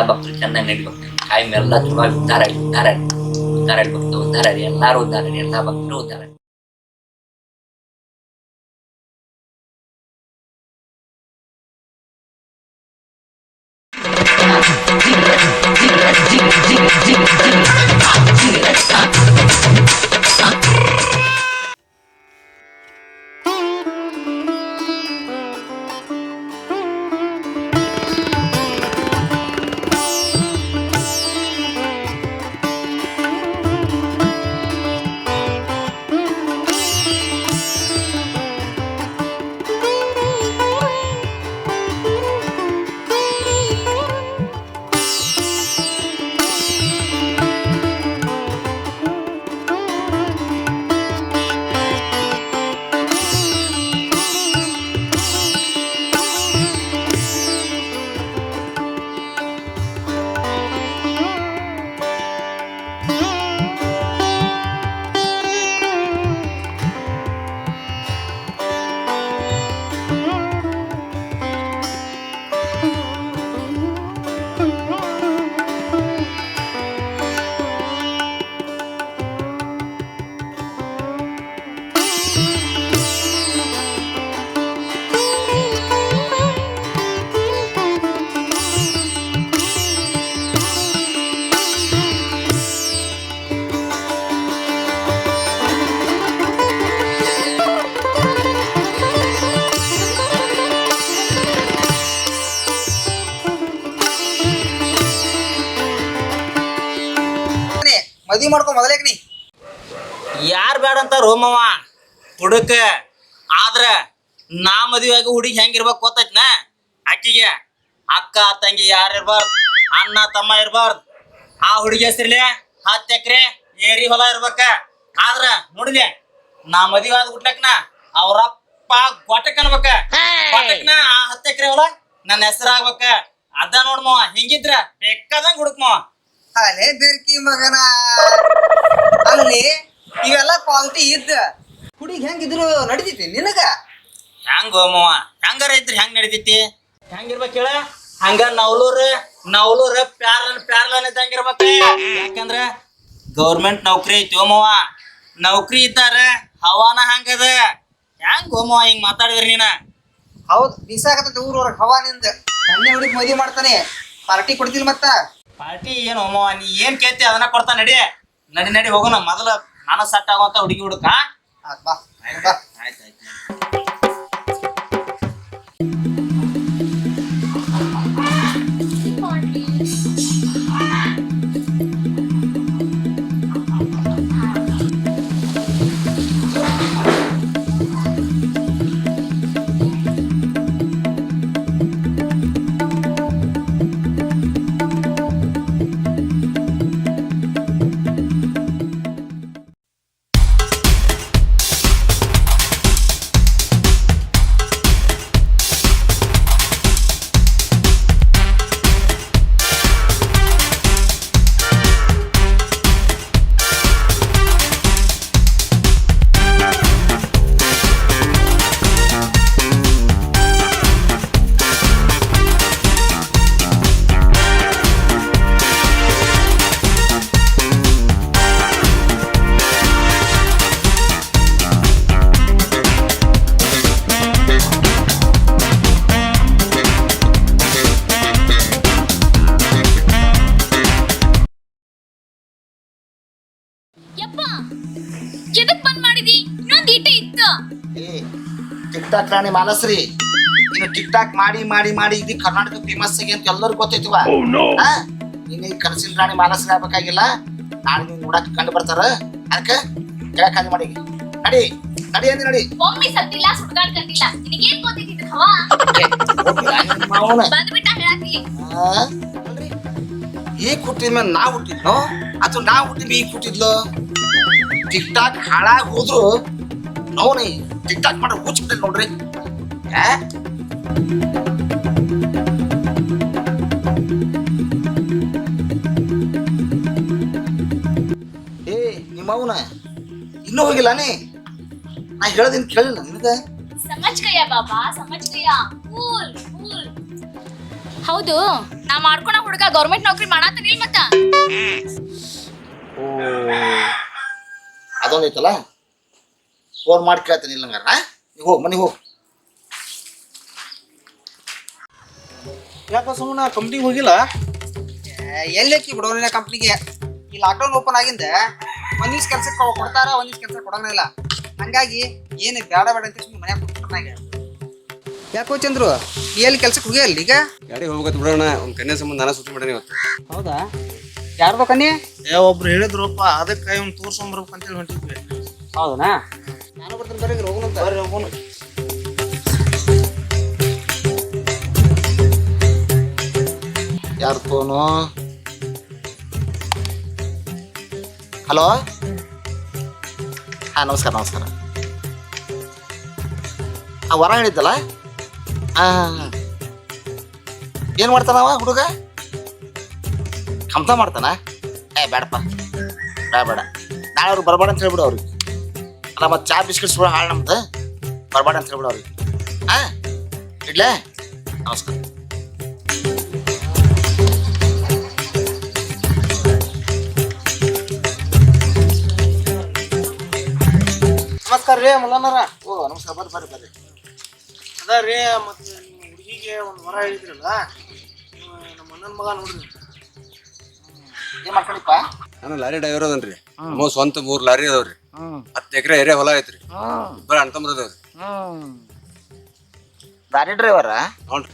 ಭಕ್ತರು ಚೆನ್ನಾಗಿ ನಡಿಬೇಕು. ಕಾಯಿ ಮೇಲೆಲ್ಲ ಚಲೋ ಉದ್ಧಾರ ಉದ್ಧಾರ ಉದ್ಧಾರ ಭಕ್ತ ಉದ್ಧಾರ ರೀ, ಎಲ್ಲಾರು ಉದ್ಧಾರ ರೀ, ಎಲ್ಲಾ ಭಕ್ತರು ಉದ್ಧಾರ. ಮದ್ವಿ ಮಾಡ್ಕೊ ಮೊದಲೇಕ್ ನೀ. ಯಾರು ಬೇಡ ಅಂತಾರ ಹೋಮವ ಹುಡುಕ. ಆದ್ರ ನಾ ಮದುವೆ ಆಗಿ ಹುಡುಗಿ ಹೆಂಗಿರ್ಬೇಕು ಗೊತ್ತೈತ್ನ? ಅಕ್ಕಿಗೆ ಅಕ್ಕ ತಂಗಿ ಯಾರು ಇರ್ಬಾರ್ದು, ಅಣ್ಣ ತಮ್ಮ ಇರ್ಬಾರ್ದು. ಆ ಹುಡುಗಿ ಹೆಸರ್ಲಿ 10 ಎಕರೆ ಏರಿ ಹೊಲ ಇರ್ಬೇಕ. ಆದ್ರ ನೋಡಿದೆ ನಾ ಮದುವೆ ಆದ ಹುಟ್ಲಕ್ನ ಅವ್ರಪ್ಪ ಗೊಟ್ಟಕ್ ಅನ್ಬೇಕ. ಗೊಟ್ಟಕ್ನ ಆ 10 ಎಕರೆ ಹೊಲ ನನ್ನ ಹೆಸರಾಗ್ಬೇಕ. ಅದ ನೋಡ್ಮವ. ಹಿಂಗಿದ್ರ ಬೇಕಾದಂಗ ಹುಡುಕ್ಮವ. ಅಲ್ಲೇ ಬೆರ್ಕಿ ಮಗನ, ಅಲ್ಲಿ ಇವೆಲ್ಲ ಕ್ವಾಲಿಟಿ ಇದ್ದ ಹುಡುಗಿ ಹೆಂಗಿದ್ರು ನಡಿತೈತಿ ನಿನಗ? ಹೆಂಗ ಹೋಮವ? ಹೆಂಗಾರ ಇದ್ರ ಹೆಂಗ್ ನಡಿತೈತಿ? ಹೆಂಗಿರ್ಬೇಕ ಹೇಳ? ಹಂಗ ನವಲೂರ ಪ್ಯಾರ್ಲನ್ ಇದ್ದಂಗಿರ್ಬೇಕ. ಯಾಕಂದ್ರ ಗೌರ್ಮೆಂಟ್ ನೌಕರಿ ಐತಿ ಹೋಮವ. ನೌಕರಿ ಇದ್ದಾರ ಹವಾನ ಹಂಗದ. ಹೆಂಗ್ ಹೋಮವ ಹಿಂಗ್ ಮಾತಾಡಿದ್ರಿ ನೀನ? ಹೌದು, ಬಿಸಾಕತೈತಿ ಊರವ್ರ ಹವಾ ನಿಂದ. ಕನ್ನೆ ಹುಡುಗಿ ಮದ್ವಿ ಮಾಡ್ತಾನೆ, ಪಾರ್ಟಿ ಕೊಡ್ತಿಲ್ ಮತ್ತ? ಪಾರ್ಟಿ ಏನು ಹೋಮವ? ನೀ ಏನ್ ಕೇಳ್ತಿ ಅದನ್ನ ಕೊಡ್ತಾ. ನಡಿ ನಡಿ ನಡಿ ಹೋಗೋಣ. ಮೊದಲ ನಾನು ಸೆಟ್ ಆಗುವಂತ ಹುಡುಗಿ ಹುಡುಕ. ಬಾ ಬಾ. ಆಯ್ತಾಯ್ತು. ಟಿಕ್ಟಾಕ್ ರಾಣಿ ಮಾಲಶ್ರೀ, ಇನ್ನು ಟಿಕ್ಟಾಕ್ ಮಾಡಿ ಮಾಡಿ ಮಾಡಿ ಇದೀ ಕರ್ನಾಟಕ ಫೇಮಸ್ ಆಗಿ ಅಂತ ಎಲ್ಲರಿಗೂ ಗೊತ್ತೈತಿವ. ನೀನು ಈ ಕನಸಿನ ರಾಣಿ ಮಾಲಶ್ರೀ ಆಗ್ಬೇಕಾಗಿಲ್ಲ. ನಾಳೆ ನೀವು ನೋಡಕ್ ಕಂಡು ಬರ್ತಾರ. ಅದಕ್ಕೆ ಕೇಳಕ್ ಮಾಡಿ ನಡಿ ನಡಿ ಅಂದಿ ನಡಿ. ಒಮ್ಮೆ ಸತ್ತಿಲ್ಲ, ಸುಡ್ಗಾಡ್ಕಂತಿಲ್ಲ. ನಿನಗೇನ್ ಗೊತ್ತೈತಿ ಹವಾ? ಬಂದ್ಬಿಟ್ಟ ಹೇಳಾತಿಲಿ. ಈಗ ಹುಟ್ಟಿದ್ಮೇಲೆ ನಾ ಹುಟ್ಟಿದ್ನೋ ಅಥವಾ ನಾ ಹುಟ್ಟಿದ್ವಿ ಈಗ ಹುಟ್ಟಿದ್ಲು? ಟಿಕ್ಟಾಕ್ ಹಾಳಾಗಿ ಹೋದ್ರು ನೋನಿ ಟಿಕ್ಟಾಕ್ ಮಾಡೋ ಹುಚ್ಚಿಬಿಟ್ಟಿಲ್ಲ ನೋಡ್ರಿ. ಏ ನಿಮ್ಮವನ ಇನ್ನೂ ಹೋಗಿಲ್ಲ? ನಾ ಹೇಳೋದಿನ್ ಕೇಳಿಲ್ಲ ನಿನಗ? ಸಮಜ್ ಗಯಾ ಬಾಬಾ, ಸಮಜ್ ಗಯಾ. Cool cool. ಹೌದು, ನಾ ಮಾಡ್ಕೊಳ ಹುಡುಗ ಗೌರ್ಮೆಂಟ್ ನೌಕರಿ ಮಾಡಾತನಿಲ್ ಮತ್ತ ಓ ಅದೊಂದೈತಲ್ಲ ಫೋನ್ ಮಾಡಿ ಕೇಳ್ತೇನೆ ಇಲ್ಲ ಹಂಗಾರ ನೀವು ಹೋಗಿ ಮನೆಗೆ ಹೋಗಿ. ಯಾಕ ಸುಮ್ಮನೆ ಕಂಪ್ನಿಗೆ ಹೋಗಿಲ್ಲ? ಎಲ್ಲೈತಿ ಬಿಡೋನಿನ ಕಂಪ್ನಿಗೆ. ಈ ಲಾಕ್ಡೌನ್ ಓಪನ್ ಆಗಿಂದ ಒಂದ್ ದಿವ್ಸ ಕೆಲ್ಸಕ್ಕೆ ಕೊಡ್ತಾರ, ಒಂದ್ ದಿವ್ಸ ಕೆಲ್ಸ ಕೊಡಂಗಿಲ್ಲ. ಹಂಗಾಗಿ ಏನು ಬೇಡ ಬೇಡ ಅಂತ ಸುಮ್ಮನೆ ಮನ್ಯಾಗ ಕೊಡ್ತಾರ. ಯಾಕೋ ಚಂದ್ರು ನೀ ಎಲ್ಲಿ ಕೆಲ್ಸಕ್ಕೆ ಹೋಗಿಯಲ್ಲ ಈಗ? ಗಾಡಿ ಹೋಗ್ಬೇಕಂತ ಬಿಡೋಣ. ಒಂದು ಕನ್ಯಾ ಸಂಬಂಧ ನಾನು ಸುತ್ತಿ ಮಾಡೀನಿ ಇವತ್ತು. ಹೌದಾ? ಯಾರ್ದೋ ಕನ್ಯೆ? ಒಬ್ರು ಹೇಳಿದ್ರಪ್ಪ ಅದಕ್ಕೆ ಇವ್ನು ತೋರ್ಸ್ಕೊಂಬರ್ಬೇಕಂತೇಳಿ ಹೊಂಟಿದ್ವಿ. ಹೌದಾ? ನಾನು ಬರ್ತೀನಿ ಬರ್ರಿ ಹೋಗೋಣಂತ. ಬರ್ರಿ ಹೋಗೋಣ. ಯಾರು ಫೋನು? ಹಲೋ, ಹಾಂ ನಮಸ್ಕಾರ ನಮಸ್ಕಾರ. ಹೊರ ಹೇಳಿದ್ದಲ್ಲ? ಹಾಂ ಏನು ಮಾಡ್ತಾನವ ಹುಡುಗ? ಕಮ್ತ ಮಾಡ್ತಾನ? ಬೇಡಪ್ಪ ಬೇಡ ನಾಳೆ ಅವ್ರಿಗೆ ಬರ್ಬೇಡ ಅಂತ ಹೇಳ್ಬಿಡು ಅವ್ರಿಗೆ. ಅಲ್ಲ ಮತ್ತು ಚಾ ಬಿಸ್ಕಿಟ್ಸ್ ಕೂಡ ಹಾಳು ನಮ್ದು, ಬರ್ಬೇಡ ಅಂತ ಹೇಳ್ಬಿಡು ಅವ್ರಿಗೆ. ಹಾಂ ಇಡ್ಲೇ, ನಮಸ್ಕಾರ. ನಮಸ್ಕಾರ ರೀ ಮುಲ್ಲಣ್ಣರ. ಓ ನಮಸ್ಕಾರ, ಬರ್ರಿ ಬರ್ರಿ ಬರ್ರಿ. ಅದ ರೀ ಮತ್ತೆ ನಿಮ್ಮ ಹುಡುಗಿಗೆ ಒಂದು ವರ ಹೇಳಿದ್ರಲ್ಲ, ನಮ್ಮ ಅಣ್ಣನ ಮಗ ನೋಡ್ರಿ. ಏನು ಮಾಡ್ಕೊಂಡಿಪ್ಪ? ನಾನು ಲಾರಿ ಡ್ರೈವರ್ ಅದನ್ರಿ. ನಮ್ಮ ಸ್ವಂತ 3 ಲಾರಿ ಅದಾವ್ರಿ. 10 ಎಕರೆ ಏರಿಯಾ ಹೊಲ ಐತ್ರಿ. ಬರೀ ಅಣ್ತಂಬ್ರ ಅದಾವ್ರಿ. Lorry driver? ನೋಡ್ರಿ.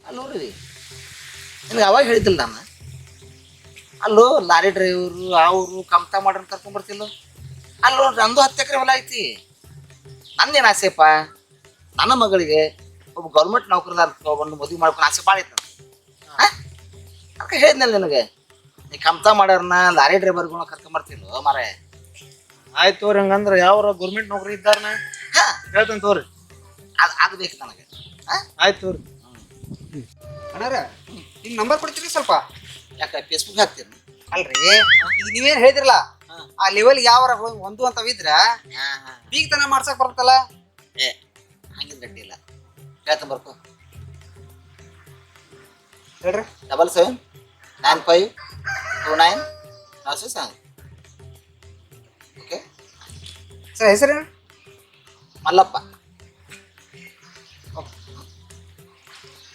ಅಲ್ಲಿ ನೋಡ್ರಿ, ನಿನಗೆ ಅವಾಗ ಹೇಳಿದ್ದಿಲ್ಲ ನಾನು. ಅಲ್ಲೋ ಲಾರಿ ಡ್ರೈವರು ಅವರು ಕಮ್ತ ಮಾಡ್ರಿ ಕರ್ಕೊಂಡ್ಬರ್ತಿಲ್ಲ. ಅಲ್ಲಿ ನೋಡ್ರಿ ನಂದು 10 ಎಕರೆ ಹೊಲ ಐತಿ. ನಂದೇನು ಆಸೆಪ್ಪ, ನನ್ನ ಮಗಳಿಗೆ ಒಬ್ಬ ಗೌರ್ಮೆಂಟ್ ನೌಕರದಾರ ಒಂದು ಮದುವೆ ಮಾಡ್ಕೊಂಡು ಆಸೆ ಭಾಳ ಐತೆ. ಅದಕ್ಕೆ ಹೇಳಿದ್ನಲ್ಲ ನಿನಗೆ, ನೀ ಕಮ್ತ ಮಾಡ್ಯಾರನ್ನ ಲಾರಿ ಡ್ರೈವರ್ಗಳನ್ನ ಕರ್ಕೊಂಬರ್ತಿಲ್ಲೋ ಮಾರೇ. ಆಯ್ತು ತೋರಿ, ಹಂಗಂದ್ರೆ ಯಾವ ಗೌರ್ಮೆಂಟ್ ನೌಕರಿ ಇದ್ದಾರನ ಹಾಂ ಹೇಳ್ತೇನೆ ತೋರಿ. ಅದು ಬೇಕು ನನಗೆ. ಆಯ್ತು ತೋರಿ. ಅಣ್ಣಾರ ನಿಮ್ ನಂಬರ್ ಕೊಡ್ತೀರಿ ಸ್ವಲ್ಪ? ಯಾಕೆ ಫೇಸ್ಬುಕ್ ಹಾಕ್ತೀನಿ? ಅಲ್ರಿ ಈಗ ನೀವೇನ್ ಹೇಳಿದ್ರಲ್ಲ ಆ ಲೆವೆಲ್ ಯಾವಾರ ಒಂದು ಅಂತವಿದ್ರ ಬೀಗ್ತನ ಮಾಡ್ಸಕ್ ಬರ್ತಲ್ಲ. ಏ ಹಂಗಿನ ಗಟ್ಟಿ ಇಲ್ಲ, ಹೇಳ್ತಾನೆ ಬರ್ಕೋ. ಹೇಳ್ರಿ. 779529 ಓಕೆ. ಸರ್ ಹೆಸರೇನು? ಮಲ್ಲಪ್ಪ.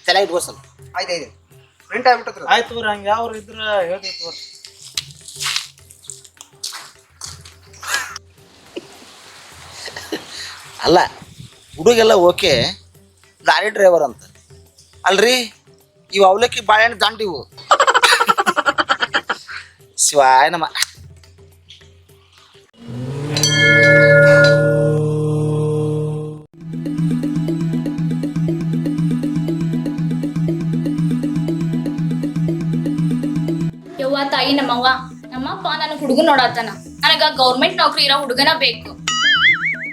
ತಲೆ ಇಟ್ಕೋ ಸ್ವಲ್ಪ. ಆಯ್ತು ಆಯ್ತು, ಪ್ರಿಂಟ್ ಆಗ್ಬಿಟ್ಟತ್ರ. ಆಯ್ತು ತೋರಿ, ಹಂಗೆ ಯಾವ ಇದ್ರ ಹೇಳ್ತೀವಿ ತೋರಿ. ಅಲ್ಲ ಹುಡುಗೆಲ್ಲ ಓಕೆ, ಲಾರಿ ಡ್ರೈವರ್ ಅಂತ ಅಲ್ರಿ. ಇವು ಅವಲಕ್ಕಿ ಬಾಳೆಹಣ್ಣು ದಾಂಡಿವು. ಶಿವಾಯ ನಮ್ಮ. ಯವ್ವ ತಾಯಿ ನಮ್ಮವ್ವ ನಮ್ಮಪ್ಪ ನನ್ನ ಹುಡುಗ ನೋಡಾತನ. ನನಗ ಗೌರ್ಮೆಂಟ್ ನೌಕರಿ ಇರೋ ಹುಡುಗನ ಬೇಕು.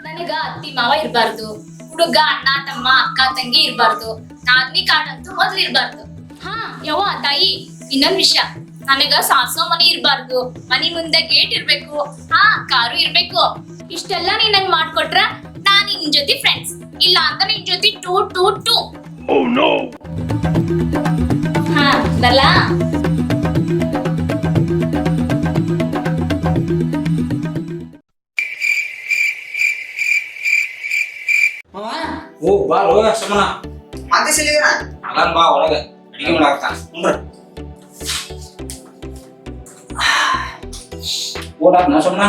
ನನಗ ಅತ್ತಿ ಮಾವ ಇರ್ಬಾರ್ದು, ಹುಡುಗ ಅಣ್ಣ ತಮ್ಮ ಅಕ್ಕ ತಂಗಿ ಇರ್ಬಾರ್ದು, ನಾದ್ನಿ ಕಾರ್ಡ್ ಅಂತೂ ಮೊದ್ಲು ಇರ್ಬಾರ್ದು. ಹಾ ಯವ್ವ ತಾಯಿ, ಇನ್ನೊಂದ್ ವಿಷಯ, ನನಗ ಸಾಸೋ ಮನಿ ಇರ್ಬಾರ್ದು, ಮನಿ ಮುಂದೆ ಗೇಟ್ ಇರ್ಬೇಕು, ಹಾ ಕಾರು ಇರ್ಬೇಕು. ಇಷ್ಟೆಲ್ಲ ನೀನ್ ನಂಗ್ ಮಾಡ್ಕೊಟ್ರ ನಾನ್ ನಿನ್ ಜೊತೆ ಫ್ರೆಂಡ್ಸ್, ಇಲ್ಲ ಅಂತ ನಿನ್ ಜೊತೆ ಟೂ ಟೂ ಟೂ. ಹಾ ಬರ್ಲಾ? ಓ ಬಾ ಹೋಗ ಸಮನ. ಮತ್ತೆ ಸಿಲಿಗನ ಅಲ್ಲ ಬಾ ಒಳಗೆ ಅಡಿಗೆ ಮಾಡಾಕತ್ತಾನ. ಊಟ ನಾ ಸಮನ?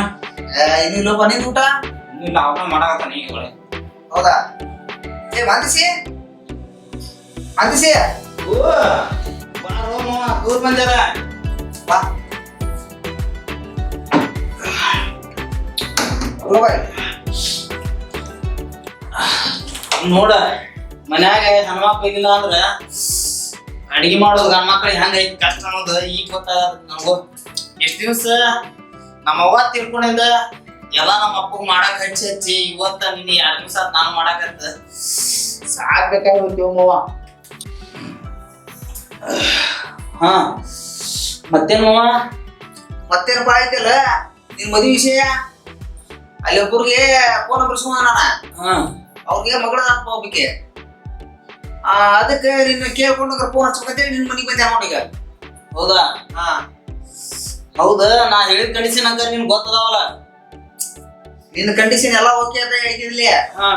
ಇನ್ನು ಇಲ್ಲಪ್ಪ, ನಿಂದ ಊಟ? ಇಲ್ಲ ಅವನ ಮಾಡಾಕತ್ತಾನ ಈಗ ಒಳಗೆ. ಹೌದಾ? ಏ ಮಾಂದಿಸಿ ಮಾಂದಿಸಿ ಓ ಬಾ ಮಾವ, ದೂರ ಬಂದಾರ. ಬಾ ಬಾಯ್. ನೋಡ ಮನ್ಯಾಗ ಹೆಣ್ಮಕ್ಳು ಇದಿಲ್ಲ ಅಂದ್ರ ಅಡಿಗೆ ಮಾಡೋದು ಗಂಡ್ಮಕ್ಳಿಗೆ ಹೆಂಗ ಐತಿ ಕಷ್ಟ ಅನ್ನೋದು ಈಗ ಗೊತ್ತಾಗ ನಮಗೂ. ಎಷ್ಟ್ ದಿವ್ಸ ನಮ್ಮ ಅವ್ವ ತಿಳ್ಕೊಂಡಿಂದ ಎಲ್ಲ ನಮ್ಮ ಅಪ್ಪಗ್ ಮಾಡಾಕ ಹಚ್ಚಿ ಇವತ್ತ ನಿನ್ನ 2 ದಿವ್ಸ ನಾನು ಮಾಡಾಕತ್ತ ಸಾಕ್ಬೇಕಾಗ್ಬಿಡ್ತೀವ ಮಾವ. ಹಾ ಮತ್ತೇನ್ ಮಾವ? ಮತ್ತೇನಪ್ಪ ಆಯ್ತಲ್ಲ ನಿನ್ ಮದುವೆ ವಿಷಯ? ಅಲ್ಲಿ ಒಬ್ಬರಿಗೆ ಫೋನ್ ಬರ್ಸ್ಕೊಂಡ ನಾನು, ಹಾ ಅವ್ರಿಗೆ ಮಗಳ ಹೋಗ್ಬೇಕೆ. ಅದಕ್ಕೆ ನಿನ್ನ ಕೇಳ್ಕೊಂಡು ಫೋನ್ ಹಚ್ಬೇಕಂತೇಳಿ ನಿನ್ ಮನೆಗೆ ಬಂದೆ ನೋಡಿ ಈಗ. ಹೌದಾ? ಹಾ ಹೌದ, ನಾ ಹೇಳಿದ ಕಂಡೀಷನ್ ಹಂಗ ನಿನ್ ಗೊತ್ತದಾವಲ್ಲ. ನಿನ್ನ ಕಂಡೀಷನ್ ಎಲ್ಲ ಓಕೆ ಅಂತ ಹೇಳಿದ್ಲಿ. ಹಾ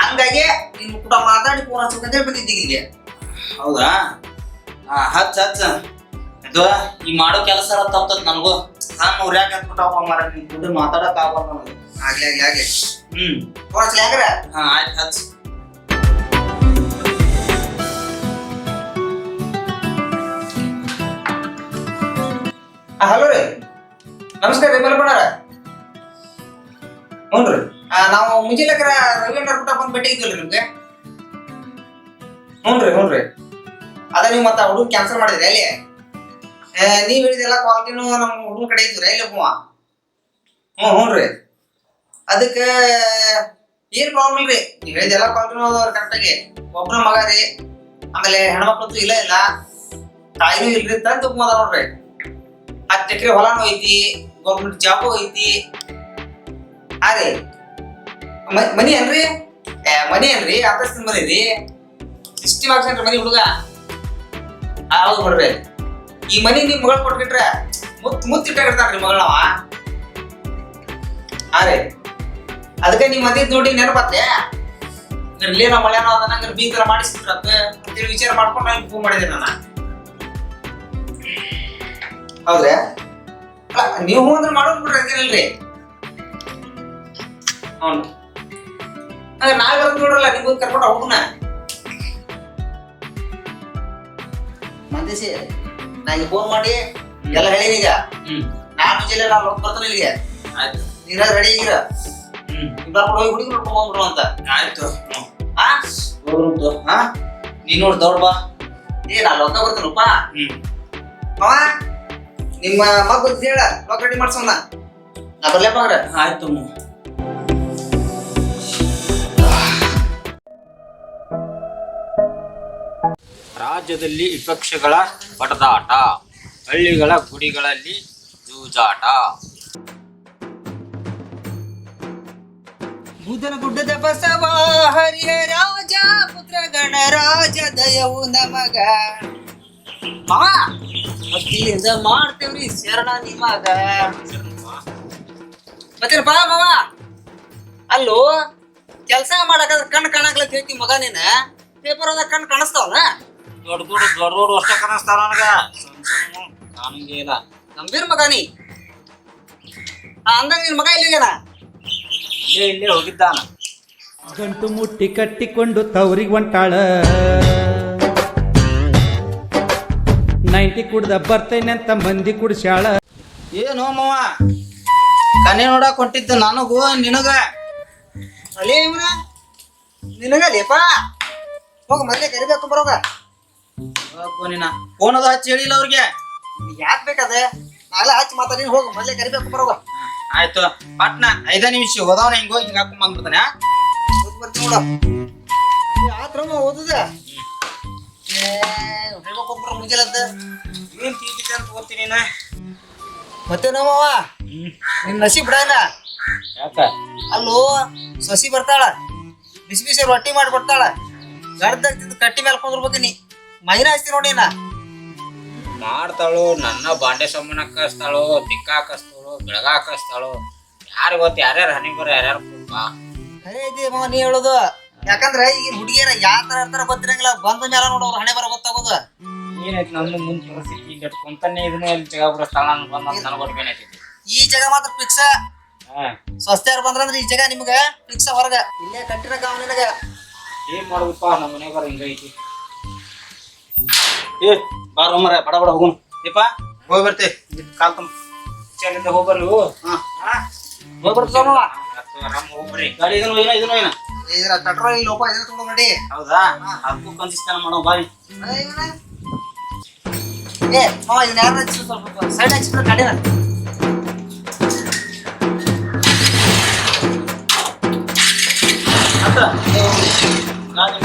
ಹಂಗಾಗಿ ನಿನ್ ಕೂಡ ಮಾತಾಡಿ ಫೋನ್ ಹಚ್ಬೇಕಂತೇಳಿ ಬಂದಿದ್ದೀಗ ಇಲ್ಲಿಗೆ. ಹೌದಾ? ಹಚ್ಚ ಹಚ್ಚ. ಅದು ಈ ಮಾಡೋ ಕೆಲಸ ತಪ್ಪತ್ ನನಗೂ. ನಾನು ಉರ್ಯಾಕ ಹತ್ಬಿಟ್ಟಪ್ಪ ಮಾರ, ನಿನ್ ಕೂಡ ಮಾತಾಡಕ್ ಆಗಲ್ಲ ನನಗೆ. ಆಗ್ಲಿ ಫೋನ್ ಹಚ್ಲಿ ಹಂಗಾರ. ಹಾ ಆಯ್ತು, ಹಚ್ಚ. ಹಲೋ ರೀ, ನಮಸ್ಕಾರ ರೀ ಮಲ್ಬಣ್ಣರ. ಹ್ಞೂ ರೀ, ನಾವು ಮುಂಜಾನೆಕರ ರವಿಗಂಡ್ರ ಪುಟ್ಟ ಬಂದು ಭೇಟಿ ಇದ್ವಲ್ರಿ ನಿಮ್ಗೆ. ಹ್ಞೂ ರೀ ಅದ ನೀವು ಮತ್ತೆ ಹುಡುಗ ಕ್ಯಾನ್ಸಲ್ ಮಾಡಿದ್ರಿ ಅಲ್ಲಿ. ನೀವು ಹೇಳಿದೆಲ್ಲ ಕ್ವಾಲಿಟಿನೂ ನಮ್ಮ ಹುಡುಗ ಕಡೆ ಇದ್ವಿ ಅಲ್ಲಿ ಒಬ್ಬ. ಹ್ಞೂ ರೀ, ಅದಕ್ಕೆ ಏನು ಪ್ರಾಬ್ಲಮ್ ಇಲ್ರಿ. ನೀವು ಹೇಳಿದೆಲ್ಲ ಕ್ವಾಲಿಟಿನೂ ಅದಾವ್ರಿ ಕರೆಕ್ಟಾಗಿ. ಒಬ್ಬನ ಮಗ ರೀ, ಆಮೇಲೆ ಹೆಣ್ಮಕ್ಳಂತೂ ಇಲ್ಲ ತಾಯಿನೂ ಇಲ್ರಿ, ತಂದು ಅದ ನೋಡ್ರಿ. 10 ಎಕರೆ ಹೊಲಾನು ಐತಿ, ಗೌರ್ಮೆಂಟ್ ಜಾಬು ಐತಿ. ಹಾ ರೀ, ಮನಿ ಏನ್ರಿ? ಮನಿ ಏನ್ರಿ? ಆಫೀಸ್ ಮನಿ ರೀ, 60 ಮಾರ್ಕ್ಸ್ ಏನ್ರಿ ಮನಿ ಹುಡುಗ? ಹೌದು ನೋಡ್ರಿ. ಈ ಮನಿ ನಿಮ್ ಮಗಳು ಕೊಟ್ಬಿಟ್ರೆ ಮುತ್ತಿಟ್ಟಾಗಿರ್ತಾನ್ರಿ ಮಗಳವ. ಹಾ ರೀ, ಅದಕ್ಕೆ ನೀವು ಮದಿ ನೋಡಿ ನೆನಪತ್ತೆ ಇಲ್ಲೇ ನಮ್ಮ ಮಳೆನೋ ಅದನ್ನ ಬೀಗರ ಮಾಡಿಸ್ಬಿಟ್ರತ್ತ ಅಂತೇಳಿ ವಿಚಾರ ಮಾಡ್ಕೊಂಡು ನಾನು ಫೋನ್ ಮಾಡಿದೆ ನಾನು. ಹೌದ್ರಾ? ಅಲ್ಲ ನೀವು ಅಂದ್ರೆ ಮಾಡೋದು ಬಿಡ್ರಿ, ಹಂಗೇನಿಲ್ರಿ. ಹ್ಞೂ ಹಂಗ ನಾಳೆ ಬರ್ದು ನೋಡ್ರಲ್ಲ ನಿಮ್ಗೆ ಕರ್ಕೊಂಡು ಹುಡುಗನ. ಮಂದೇಶಿ ನಾ ಈಗ ಫೋನ್ ಮಾಡಿ ಎಲ್ಲ ಹೇಳೀನಿ. ಈಗ ನಾನು ಮುಂಜಾನೆ ನಾನು ಹೋಗಿ ಬರ್ತಾನೆ ಇಲ್ಲಿಗೆ. ಆಯ್ತು, ನೀರ ರೆಡಿ ಆಗಿರ. ಇಬ್ಬರು ಹೋಗಿ ಹುಡುಗಿ ನೋಡ್ಕೊಂಡು ಹೋಗ್ಬಿಡು ಅಂತ. ಆಯ್ತು. ಹಾ ಹೋಗ್ಬಿಟ್ಟು ಹಾ ನೀನ್ ನೋಡಿ ದೌಡ್ ಬಾ. ನಾನು ಲೊಕ್ಕ ಬರ್ತೀನಪ್ಪ. ಅವ ನಿಮ್ಮ ಮಗ ಗೊತ್ತ ಹೇಳ ಲೊಕ್ಕ ರೆಡಿ ಮಾಡ್ಸೋಣ. ನಾ ಬರ್ಲಪ್ಪ ಅವ್ರ. ಆಯ್ತು. ರಾಜ್ಯದಲ್ಲಿ ವಿಪಕ್ಷಗಳ ಬಡದಾಟ, ಹಳ್ಳಿಗಳ ಗುಡಿಗಳಲ್ಲಿ ಜೂಜಾಟ. ಬುಧನ ಗುಡ್ಡದ ಬಸವ ಹರಿಯ ರಾಜ ಪುತ್ರ ಗಣರಾಜ ದಯವು ನಮಗ. ಭಕ್ತಿಯಿಂದ ಮಾಡ್ತೇವ್ರಿ ಶರಣ ನಿಮಗ. ಮತ್ತೇನಪ್ಪ ಮಾವ, ಅಲ್ಲೋ ಕೆಲಸ ಮಾಡಕ ಕಣ್ ಕಾಣಕ್ಲತ್ ಹೇಳ್ತಿ ಮಗ. ನೀನ ಪೇಪರ್ ಅದ ಕಣ್ ಕಾಣಿಸ್ತಾವಲ್ಲ? ದೊಡ್ಡ ಅಷ್ಟ ಕಾಣಿಸ್ತಾರ ನನಗ. ಕಾಣಂಗೇ ಇಲ್ಲ. ಗಂಭೀರ್ ಮಗ ನೀ. ಅಂದಂಗ ನಿನ್ ಮಗ ಇಲ್ಲಿಗೇನ? ಇಲ್ಲೇ ಹೋಗಿದ್ದಾನ. ಗಂಟು ಮುಟ್ಟಿ ಕಟ್ಟಿಕೊಂಡು ತವರಿಗೆ ಹೊಂಟಾಳ. 90 ಕುಡ್ದ ಬರ್ತೇನೆ ಅಂತ ಮಂದಿ ಕುಡ್ಸ್ಯಾಳ. ಏನು ಮಾವ, ಕನೆ ನೋಡಕ್ ಹೊಂಟಿದ್ದ ನನಗೂ ನಿನಗ. ಅಲೇ ಇವನ ನಿನಗ ಲೇಪ ಹೋಗ ಮೊದ್ಲೇ ಕರಿಬೇಕು ಬರೋಗ. ಫೋನ್ ಅದ ಹಚ್ಚಿ ಹೇಳಿಲ್ಲ ಅವ್ರಿಗೆ. ಯಾಕೆ ಬೇಕದ? ನಾಳೆ ಹಚ್ಚಿ ಮಾತಾಡಿ ಹೋಗ ಮೊದ್ಲೇ ಕರಿಬೇಕು ಬರೋಗ. ಆಯ್ತು, ಪಟ್ನ 5 ನಿಮಿಷ ಹೋದವನ ಹಿಂಗ ಹೋಗಿ ಹಿಂಗ ಹಾಕೊಂಡ್ ಬಂದ್ಬಿಡ್ತಾನೆ. ಬರ್ತೀನಿ ನೋಡ. ಆತ್ರಮ್ಮ ಓದುದ ಹೇಳ್ಬೇಕೊಬ್ರ ಮುಂಜಾನದ ಏನ್ ತೀಟಿದೆ ಅಂತ ಓದ್ತೀನಿ ನೀನ. ಮತ್ತೆ ನೋವ ನಿನ್ ನಸೀಬ್ ಬಿಡಲ್ಲ. ಯಾಕ? ಅಲ್ಲೋ ಸಸಿ ಬರ್ತಾಳ, ಬಿಸಿ ಬಿಸಿ ರೊಟ್ಟಿ ಮಾಡಿ ಬರ್ತಾಳ. ಗಡ್ದ ಕಟ್ಟಿ ಮೇಲೆ ಕುಂದ್ರಬೇಕು ನೀ. ಮೈನ ಹಚ್ತಿ ನೋಡಿ ನಾ. ಮಾಡ್ತಾಳು, ನನ್ನ ಬಾಂಡೆ ಸೊಮ್ಮನ ಹಾಕಿಸ್ತಾಳು, ತಿಕ್ಕ ಹಾಕಿಸ್ತಾಳು, ಬೆಳಗ ಹಾಕಿಸ್ತಾಳು. ಯಾರು ಗೊತ್ತ ಯಾರ್ಯಾರು ಹನಿ ಬರ ಯಾರ್ಯಾರು ಖರೆ ಐತಿ ಮಾವ ನೀ ಹೇಳೋದು. ಯಾಕಂದ್ರೆ ಈಗಿನ ಹುಡುಗಿಯರ ಯಾವ ತರ ಇರ್ತಾರ ಗೊತ್ತಿರಂಗಿಲ್ಲ. ಬಂದ ಮೇಲೆ ನೋಡೋರು ಹಣೆ ಬರ ಗೊತ್ತಾಗೋದು. ಏನೈತಿ ನನ್ನ ಮುಂದ್ ಪರಿಸ್ಥಿತಿ ಗಟ್ ಕುಂತಾನೆ ಇದನ್ನ ಎಲ್ಲಿ ಜಗ ಬಿಡಿಸ್ತಾಳ ಬಂದ ನನಗೆ ಗೊತ್ತೇನೈತಿ. ಈ ಜಾಗ ಮಾತ್ರ ಫಿಕ್ಸ್. ಸ್ವಸ್ಥ್ಯಾರ ಬಂದ್ರಂದ್ರೆ ಈ ಜಾಗ ನಿಮ್ಗ ಫಿಕ್ಸ್. ಹೊರಗ ಇಲ್ಲೇ ಕಟ್ಟಿನ ಕಾವ ನಿನಗ. ಏನ್ ಮಾಡುದಪ್ಪ, ನಮ್ಮ ಮನೆಗಾರ ಹಿಂಗೈತಿ. ಏ ಬಾರ ಮರ ಬಡ ಬಡ ಹೋಗೋಣ. ದೀಪ ಹೋಗಿ ಬರ್ತೆ. ಕಾಲ್ ತುಂಬ ಚೇರಿಂದ ಹೋಗ್ಬರ್ರಿ ನೀವು. ಹೋಗಿ ಬರ್ತಾವ ಆರಾಮ್ ಹೋಗ್ಬರ್ರಿ. ಗಾಡಿ ಇದನ್ನು ಏನ ಇದ್ರ ಪೆಟ್ರೋಲ್ ಲೋಪ ಇದನ್ನ ತಗೊಂಡು ನೋಡಿ. ಹೌದಾ? ಅದಕ್ಕೂ ಕನ್ಸಿಸ್ತಾನ ಮಾಡೋ ಬಾರಿ. ಏ ಮಾವ ಇದನ್ನ ಯಾರು ಹಚ್ಚಿ ಸ್ವಲ್ಪ ಸೈಡ್ ಹಚ್ಚಿದ್ರೆ ಗಾಡಿನ. ಗಾಡಿ